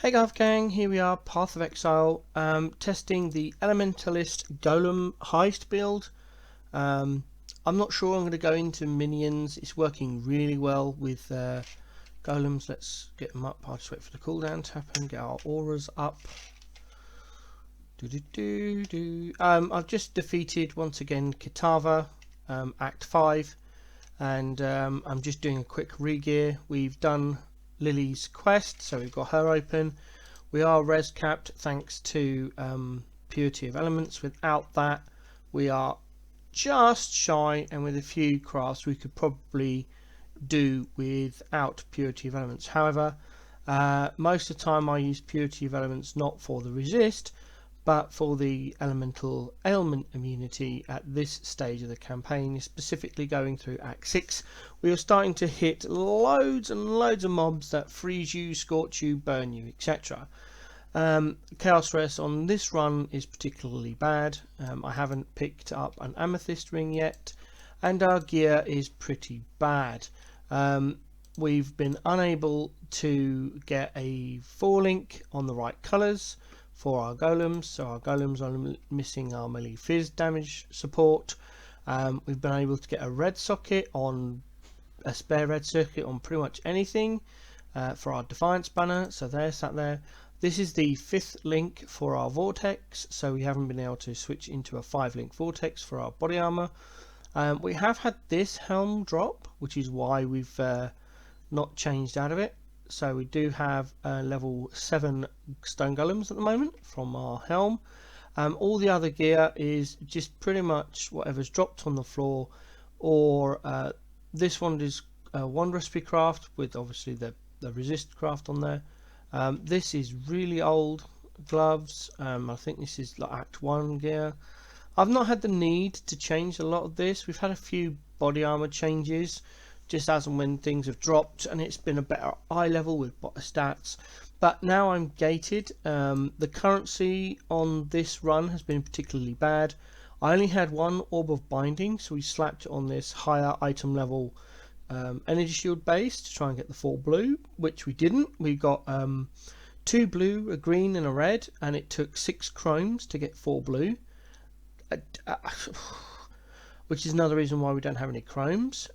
Hey Gav Gang, here we are, Path of Exile, testing the Elementalist Golem Heist build. I'm not sure I'm going to go into minions. It's working really well with golems. Let's get them up. I'll just wait for the cooldown to happen, get our auras up. I've just defeated once again Kitava, Act 5, and I'm just doing a quick regear. We've done Lily's quest, so we've got her open. We are res capped thanks to Purity of Elements. Without that we are just shy, and with a few crafts we could probably do without Purity of Elements. However, most of the time I use Purity of Elements not for the resist but for the elemental ailment immunity at this stage of the campaign, specifically going through Act 6. We are starting to hit loads and loads of mobs that freeze you, scorch you, burn you, etc. Chaos Res on this run is particularly bad. I haven't picked up an amethyst ring yet, and our gear is pretty bad. We've been unable to get a 4-link on the right colours for our golems, so our golems are missing our melee fizz damage support. We've been able to get a red socket on a spare red circuit on pretty much anything for our Defiance banner, so they're sat there. This is the 5th link for our vortex, so we haven't been able to switch into a 5-link vortex for our body armor. We have had this helm drop, which is why we've not changed out of it. So we do have level 7 stone golems at the moment from our helm. All the other gear is just pretty much whatever's dropped on the floor, or this one is one recipe craft with obviously the resist craft on there. This is really old gloves. I think this is like Act 1 gear. I've not had the need to change a lot of this. We've had a few body armor changes just as and when things have dropped, and it's been a better eye level with better stats. But now I'm gated. The currency on this run has been particularly bad. I only had one orb of binding, so we slapped it on this higher item level energy shield base to try and get the 4 blue, which we didn't. We got 2 blue, a green and a red, and it took 6 chromes to get 4 blue, which is another reason why we don't have any chromes.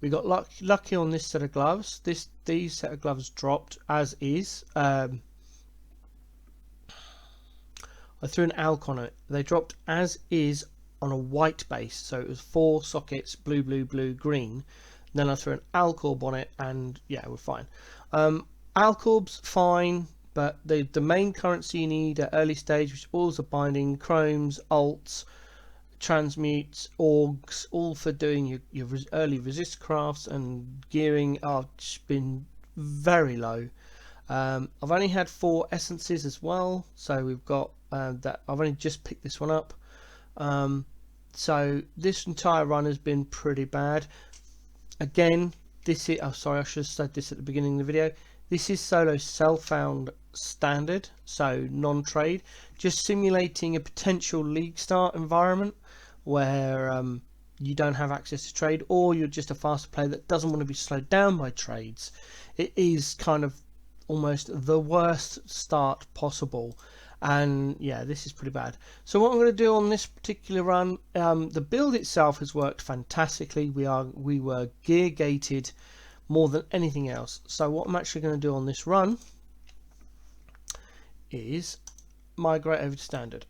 We got lucky on this set of gloves. These set of gloves dropped as is. I threw an alc on it. They dropped as is on a white base, so it was 4 sockets, blue, blue, blue, green. Then I threw an alc orb on it, and yeah, we're fine. Alc orbs fine, but the main currency you need at early stage, which all are binding, chromes, alts, transmutes, orgs, all for doing your early resist crafts and gearing, are just been very low. I've only had 4 essences as well, so we've got that. I've only just picked this one up, so this entire run has been pretty bad. Again, this is, oh sorry, I should have said this at the beginning of the video, this is solo self-found standard, so non-trade, just simulating a potential league start environment where you don't have access to trade, or you're just a faster player that doesn't want to be slowed down by trades. It is kind of almost the worst start possible, and yeah, this is pretty bad. So what I'm going to do on this particular run, the build itself has worked fantastically. We were gear gated more than anything else. So what I'm actually going to do on this run is migrate over to standard.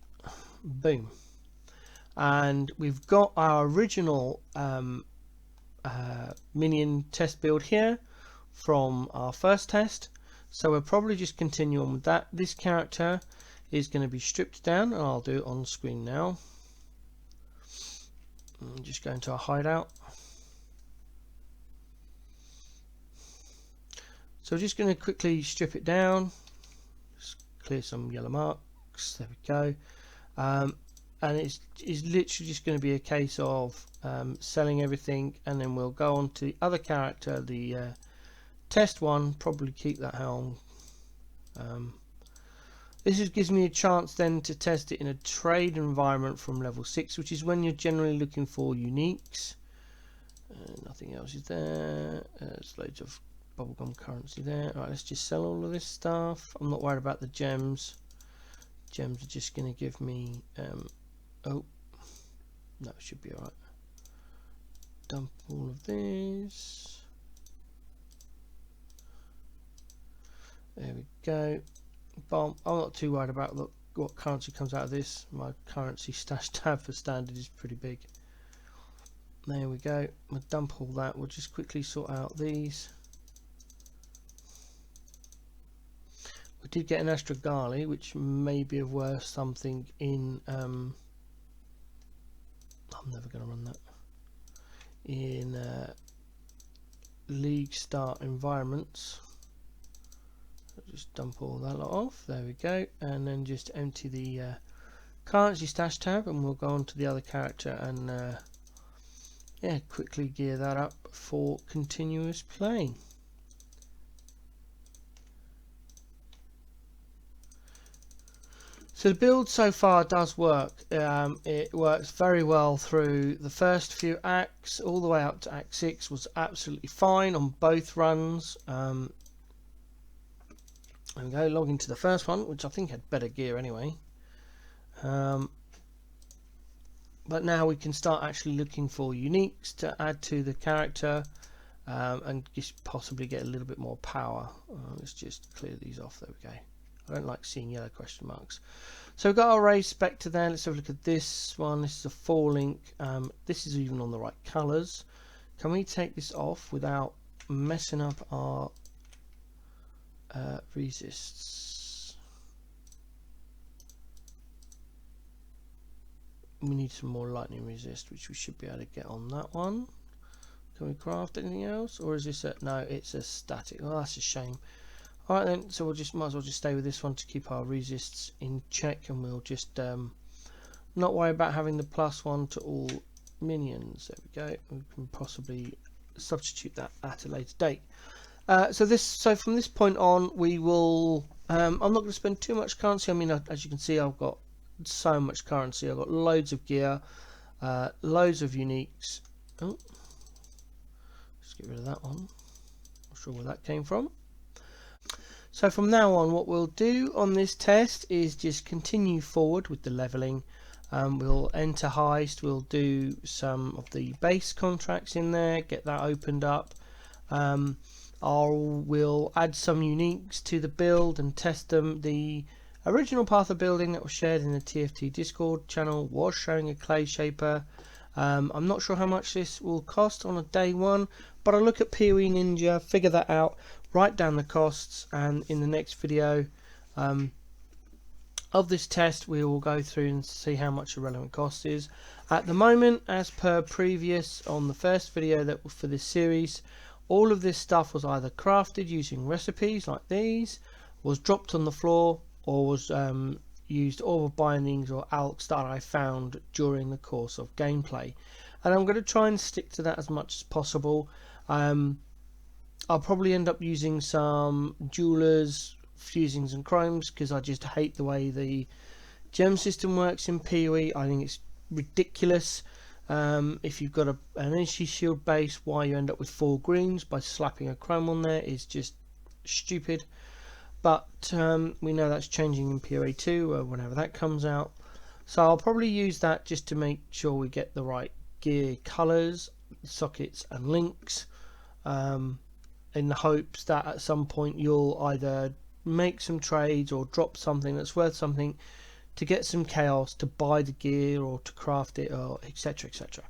Boom. And we've got our original minion test build here from our first test, so we'll probably just continue on with that. This character is going to be stripped down, and I'll do it on screen now. I'm just going to our hideout. So we're just going to quickly strip it down, just clear some yellow marks, there we go. And it's literally just going to be a case of selling everything, and then we'll go on to the other character, the test one, probably keep that helm. This just gives me a chance then to test it in a trade environment from level 6, which is when you're generally looking for uniques. Nothing else is there. There's loads of bubblegum currency there. Right, let's just sell all of this stuff. I'm not worried about the gems. Gems are just going to give me oh no, it should be alright. Dump all of this. There we go. Bomb. I'm not too worried about what currency comes out of this. My currency stash tab for standard is pretty big. There we go. We'll dump all that. We'll just quickly sort out these. We did get an Astragali, which may be worth something in I'm never going to run that in League Start environments. I'll just dump all that lot off. There we go, and then just empty the currency stash tab, and we'll go on to the other character and yeah, quickly gear that up for continuous play. So the build so far does work. It works very well through the first few acts, all the way up to Act 6 was absolutely fine on both runs. There we go, log into the first one, which I think had better gear anyway. But now we can start actually looking for uniques to add to the character and just possibly get a little bit more power. Let's just clear these off. There we go. I don't like seeing yellow question marks. So we've got our Ray Spectre there. Let's have a look at this one. This is a 4-link. This is even on the right colours. Can we take this off without messing up our resists? We need some more lightning resist, which we should be able to get on that one. Can we craft anything else, or is this a no? It's a static. Oh, that's a shame. Alright then, so we'll just might as well just stay with this one to keep our resists in check, and we'll just not worry about having the +1 to all minions. There we go. We can possibly substitute that at a later date. So from this point on, we will. I'm not going to spend too much currency. I mean, as you can see, I've got so much currency. I've got loads of gear, loads of uniques. Oh, let's get rid of that one. Not sure where that came from. So from now on, what we'll do on this test is just continue forward with the leveling. We'll enter Heist, we'll do some of the base contracts in there, get that opened up. We'll add some uniques to the build and test them. The original path of building that was shared in the TFT Discord channel was showing a clay shaper. I'm not sure how much this will cost on a day one, but I'll look at PoE Ninja, figure that out, write down the costs, and in the next video of this test we will go through and see how much the relevant cost is. At the moment, as per previous on the first video that for this series, all of this stuff was either crafted using recipes like these, was dropped on the floor, or was used orb bindings or alks that I found during the course of gameplay, and I'm going to try and stick to that as much as possible. I'll probably end up using some jewelers, fusings and chromes, because I just hate the way the gem system works in PoE. I think it's ridiculous. If you've got an energy shield base, why you end up with 4 greens by slapping a chrome on there is just stupid. But we know that's changing in PoE 2 whenever that comes out. So I'll probably use that just to make sure we get the right gear colours, sockets and links, in the hopes that at some point you'll either make some trades or drop something that's worth something to get some chaos to buy the gear or to craft it, or etc, etc.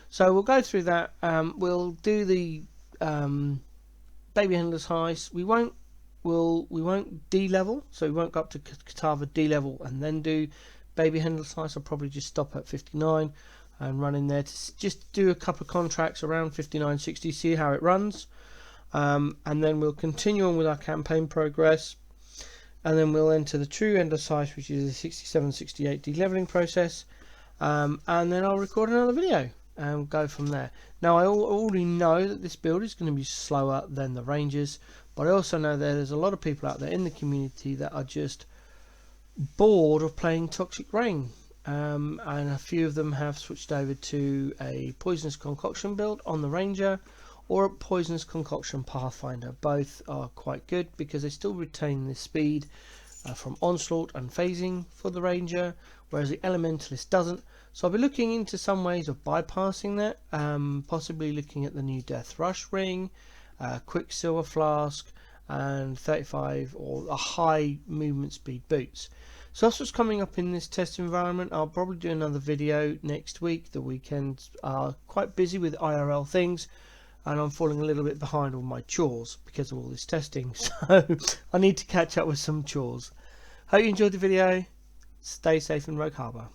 So we'll go through that. We'll do the baby handlers heist. We won't D-level, so we won't go up to Kitava D-level and then do baby handlers heist. I'll probably just stop at 59 and run in there to just do a couple of contracts around 59-60, see how it runs, and then we'll continue on with our campaign progress, and then we'll enter the true endless heist, which is a 67-68 de-leveling process, and then I'll record another video and go from there. Now I already know that this build is going to be slower than the Rangers, but I also know that there's a lot of people out there in the community that are just bored of playing Toxic Rain, and a few of them have switched over to a poisonous concoction build on the Ranger, or a Poisonous Concoction Pathfinder. Both are quite good because they still retain the speed from Onslaught and Phasing for the Ranger, whereas the Elementalist doesn't. So I'll be looking into some ways of bypassing that, possibly looking at the new Death Rush Ring, Quicksilver Flask, and 35 or a high movement speed boots. So that's what's coming up in this test environment. I'll probably do another video next week. The weekends are quite busy with IRL things, and I'm falling a little bit behind on my chores because of all this testing, so I need to catch up with some chores. Hope you enjoyed the video. Stay safe in Rogue Harbour.